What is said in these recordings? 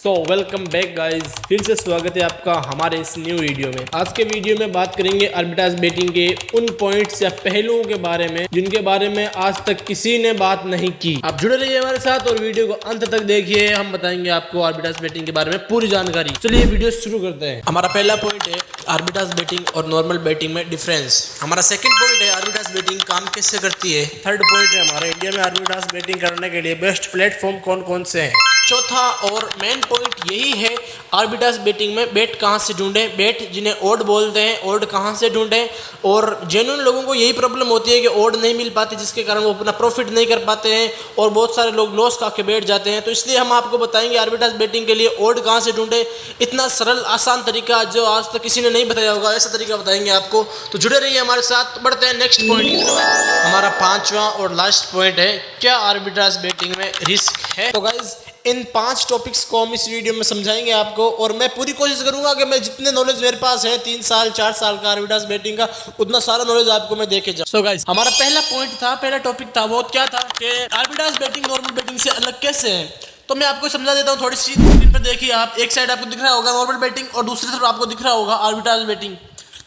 Welcome back guys, फिर से स्वागत है आपका हमारे इस न्यू वीडियो में। आज के वीडियो में बात करेंगे आर्बिट्राज बेटिंग के उन पॉइंट्स या पहलुओं के बारे में जिनके बारे में आज तक किसी ने बात नहीं की। आप जुड़े रहिए हमारे साथ और वीडियो को अंत तक देखिए। हम बताएंगे आपको आर्बिट्राज बेटिंग के बारे में पूरी जानकारी। चलिए वीडियो शुरू करते हैं। हमारा पहला पॉइंट है आर्बिट्राज बेटिंग और नॉर्मल बेटिंग में डिफरेंस। हमारा सेकंड पॉइंट है आर्बिट्राज बेटिंग काम कैसे करती है। थर्ड पॉइंट है हमारे इंडिया में आर्बिट्राज बेटिंग करने के लिए बेस्ट प्लेटफॉर्म कौन कौन से हैं। चौथा और मेन पॉइंट यही है आर्बिट्राज बेटिंग में बेट कहाँ से ढूंढें, बेट जिन्हें ओड बोलते हैं ओड कहाँ से ढूंढें। और जेन्युइन लोगों को यही प्रॉब्लम होती है कि ओड नहीं मिल पाती, जिसके कारण वो अपना प्रॉफिट नहीं कर पाते हैं और बहुत सारे लोग लॉस खा के बैठ जाते हैं। तो इसलिए हम आपको बताएंगे आर्बिट्राज बेटिंग के लिए ओड कहाँ से ढूंढें। इतना सरल आसान तरीका जो आज तक किसी ने नहीं बताया होगा, ऐसा तरीका बताएंगे आपको। तो जुड़े रहिए हमारे साथ। बढ़ते हैं नेक्स्ट पॉइंट की तरफ। हमारा पांचवा और लास्ट पॉइंट है क्या आर्बिट्राज बेटिंग में रिस्क है। तो गाइज इन 5 टॉपिक्स को हम इस वीडियो में समझाएंगे आपको और मैं पूरी कोशिश करूंगा कि मैं जितने नॉलेज मेरे पास है 3 साल 4 साल का आर्बिट्राज बेटिंग का, उतना सारा नॉलेज आपको मैं देके जाऊं। सो गाइस हमारा पहला पॉइंट था, पहला टॉपिक था, वो क्या था कि आर्बिट्राज बेटिंग नॉर्मल बेटिंग से अलग कैसे है। तो मैं आपको समझा देता हूँ थोड़ी सी स्क्रीन पर देखिए आप। एक साइड आपको दिख रहा होगा नॉर्मल बेटिंग और दूसरी तरफ आपको दिख रहा होगा आर्बिट्राज बेटिंग।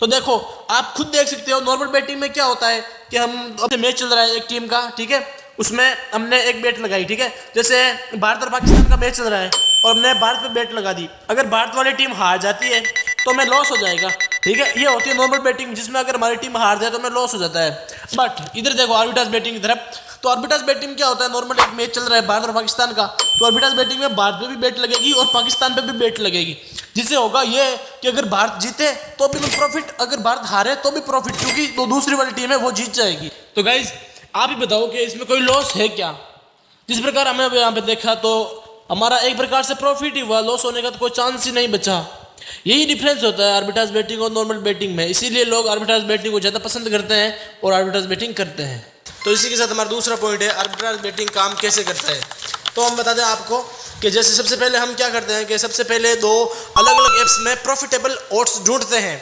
तो देखो आप खुद देख सकते हो नॉर्मल बेटिंग में क्या होता है कि हम मैच चल रहा है एक टीम का, ठीक है, उसमें हमने एक बेट लगाई, ठीक है, जैसे भारत और पाकिस्तान का मैच चल रहा है और हमने भारत पे बेट लगा दी। अगर भारत वाली टीम हार जाती है तो हमें लॉस हो जाएगा, ठीक है। ये होती है नॉर्मल बेटिंग जिसमें अगर हमारी टीम हार जाए तो हमें लॉस हो जाता है। बट इधर देखो आर्बिट्राज बेटिंग की तरफ। तो आर्बिट्राज बेटिंग क्या होता है, नॉर्मल एक मैच चल रहा है भारत और पाकिस्तान का, तो आर्बिट्राज बेटिंग में भारत पे भी बेट लगेगी और पाकिस्तान पे भी बेट लगेगी। जिससे होगा ये कि अगर भारत जीते तो भी प्रॉफिट, अगर भारत हारे तो भी प्रॉफिट, क्योंकि तो दूसरी वाली टीम है वो जीत जाएगी। तो गाइज आप ही बताओ कि इसमें कोई लॉस है क्या। जिस प्रकार हमने यहाँ पे देखा तो हमारा एक प्रकार से प्रॉफिट ही हुआ, लॉस होने का तो कोई चांस ही नहीं बचा। यही डिफरेंस होता है आर्बिट्राज बेटिंग और नॉर्मल बेटिंग में। इसीलिए लोग आर्बिट्राज बेटिंग को ज़्यादा पसंद करते हैं और आर्बिट्राज बेटिंग करते हैं। तो इसी के साथ हमारा दूसरा पॉइंट है आर्बिट्राज बेटिंग काम कैसे करता है। तो हम बता दें आपको कि जैसे सबसे पहले हम क्या करते हैं कि सबसे पहले 2 अलग अलग ऐप्स में प्रॉफिटेबल ऑड्स ढूंढते हैं।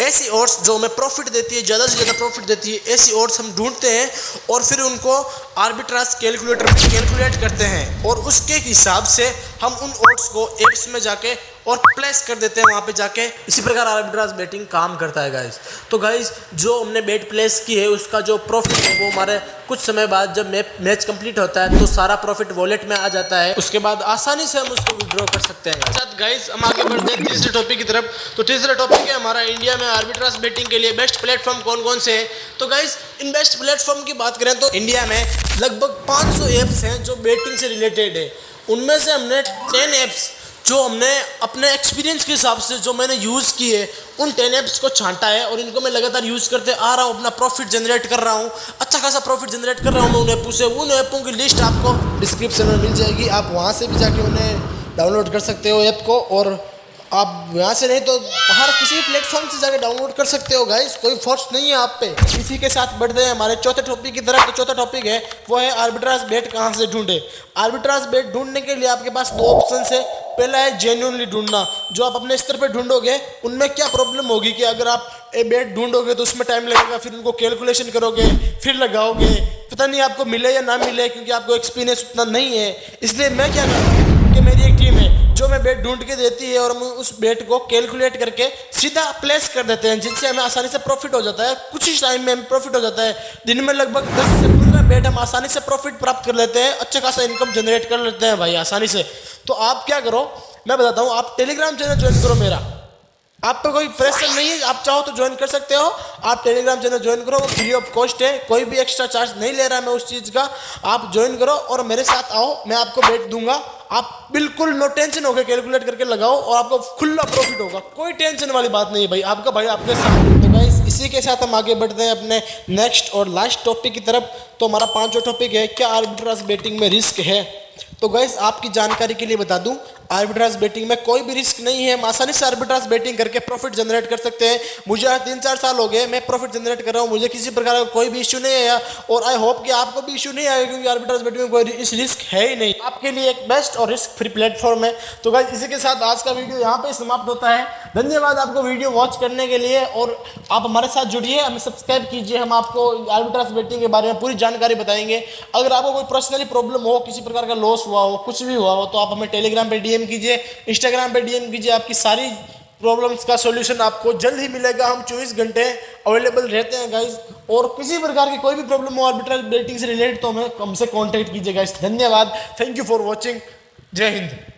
ऐसी ऑड्स जो हमें प्रॉफिट देती है, ज़्यादा से ज़्यादा प्रॉफिट देती है, ऐसी ऑड्स हम ढूंढते हैं और फिर उनको आर्बिट्राज कैलकुलेटर में कैलकुलेट करते हैं और उसके हिसाब से हम उन ऑड्स को एप्स में जाके और प्लेस कर देते हैं वहाँ पे जाके। इसी प्रकार आर्बिट्राज बेटिंग काम करता है गाइस। तो गाइस जो हमने बेट प्लेस की है उसका जो प्रॉफिट है वो हमारे कुछ समय बाद जब मैच कंप्लीट होता है तो सारा प्रॉफिट वॉलेट में आ जाता है। उसके बाद आसानी से हम उसको विड्रॉ कर सकते हैं। साथ गाइस हम आगे बढ़ते हैं तीसरे टॉपिक की तरफ। तो तीसरा टॉपिक है हमारा इंडिया में आर्बिट्राज बेटिंग के लिए बेस्ट प्लेटफॉर्म कौन कौन से है। तो गाइस इन बेस्ट प्लेटफॉर्म की बात करें तो इंडिया में लगभग 500 ऐप्स हैं जो बेटिंग से रिलेटेड है। उनमें से हमने 10 ऐप्स जो हमने अपने एक्सपीरियंस के हिसाब से जो मैंने यूज़ किए उन 10 ऐप्स को छांटा है और इनको मैं लगातार यूज़ करते आ रहा हूँ, अपना प्रॉफिट जनरेट कर रहा हूँ, अच्छा खासा प्रॉफिट जनरेट कर रहा हूँ मैं उन ऐपों से। उन ऐपों की लिस्ट आपको डिस्क्रिप्शन में मिल जाएगी, आप वहाँ से भी जाके उन्हें डाउनलोड कर सकते हो ऐप को, और आप यहाँ से नहीं तो बाहर किसी भी प्लेटफॉर्म से जाकर डाउनलोड कर सकते हो गाइस, कोई फोर्स नहीं है आप पे। इसी के साथ बढ़ते हैं हमारे चौथे टॉपिक की तरफ। तो चौथा टॉपिक है वो है आर्बिट्राज बेट कहाँ से ढूंढे। आर्बिट्राज बेट ढूंढने के लिए आपके पास 2 ऑप्शन है। पहला है जेन्युइनली ढूंढना, जो आप अपने स्तर पे ढूंढोगे। उनमें क्या प्रॉब्लम होगी कि अगर आप बेट ढूंढोगे तो उसमें टाइम लगेगा, फिर उनको कैलकुलेशन करोगे, फिर लगाओगे, पता नहीं आपको मिले या ना मिले क्योंकि आपको एक्सपीरियंस उतना नहीं है। इसलिए मैं क्या करता हूँ कि मेरी एक टीम है जो मैं बेट ढूंढ के देती है और हम उस बेट को कैलकुलेट करके सीधा प्लेस कर देते हैं, जिससे हमें आसानी से प्रॉफिट हो जाता है। कुछ ही टाइम में हमें प्रॉफिट हो जाता है। दिन में लगभग 10 से 15 बेट हम आसानी से प्रॉफिट प्राप्त कर लेते हैं, अच्छा खासा इनकम जनरेट कर लेते हैं भाई आसानी से। तो आप क्या करो मैं बताता हूँ, आप टेलीग्राम चैनल ज्वाइन करो मेरा। आप पे कोई प्रेशर नहीं है, आप चाहो तो ज्वाइन कर सकते हो। आप टेलीग्राम चैनल ज्वाइन करो, वो फ्री ऑफ कॉस्ट है, कोई भी एक्स्ट्रा चार्ज नहीं ले रहा है मैं उस चीज़ का। आप ज्वाइन करो और मेरे साथ आओ, मैं आपको बेट दूंगा। आप बिल्कुल नो टेंशन होकर कैलकुलेट करके लगाओ और आपको खुला प्रॉफिट होगा, कोई टेंशन वाली बात नहीं है भाई, आपका भाई आपके साथ। तो गाइस इसी के साथ हम आगे बढ़ते हैं अपने नेक्स्ट और लास्ट टॉपिक की तरफ। तो हमारा 5वां टॉपिक है क्या आर्बिट्राज बेटिंग में रिस्क है। तो गाइस आपकी जानकारी के लिए बता दूं, आर्बिट्राज बेटिंग में कोई भी रिस्क नहीं है। हम आसानी से आर्बिट्राज बेटिंग करके प्रॉफिट जनरेट कर सकते हैं। मुझे 3-4 साल हो गए मैं प्रॉफिट जनरेट कर रहा हूँ, मुझे किसी प्रकार का कोई भी इशू नहीं आया और आई होप कि आपको भी इशू नहीं आएगा क्योंकि आर्बिट्राज बेटिंग में कोई इस रिस्क है ही नहीं। आपके लिए एक बेस्ट और रिस्क फ्री प्लेटफॉर्म है। तो गाइस इसी के साथ आज का वीडियो यहाँ पे समाप्त होता है। धन्यवाद आपको वीडियो वॉच करने के लिए और आप हमारे साथ जुड़िए, हमें सब्सक्राइब कीजिए। हम आपको आर्बिट्राज बेटिंग के बारे में पूरी जानकारी बताएंगे। अगर आपको कोई पर्सनली प्रॉब्लम हो, किसी प्रकार का लॉस हुआ हो, कुछ भी हुआ हो, तो आप हमें टेलीग्राम पे DM डीएम कीजिए, इंस्टाग्राम पे डीएम कीजिए, आपकी सारी प्रॉब्लम्स का सॉल्यूशन आपको जल्द ही मिलेगा। हम 24 घंटे अवेलेबल रहते हैं गाइज, और किसी प्रकार की कोई भी प्रॉब्लम हो आर्बिट्राज बेटिंग से रिलेटेड तो हमें हमसे कांटेक्ट कीजिए गाइज। धन्यवाद, थैंक यू फॉर वॉचिंग, जय हिंद।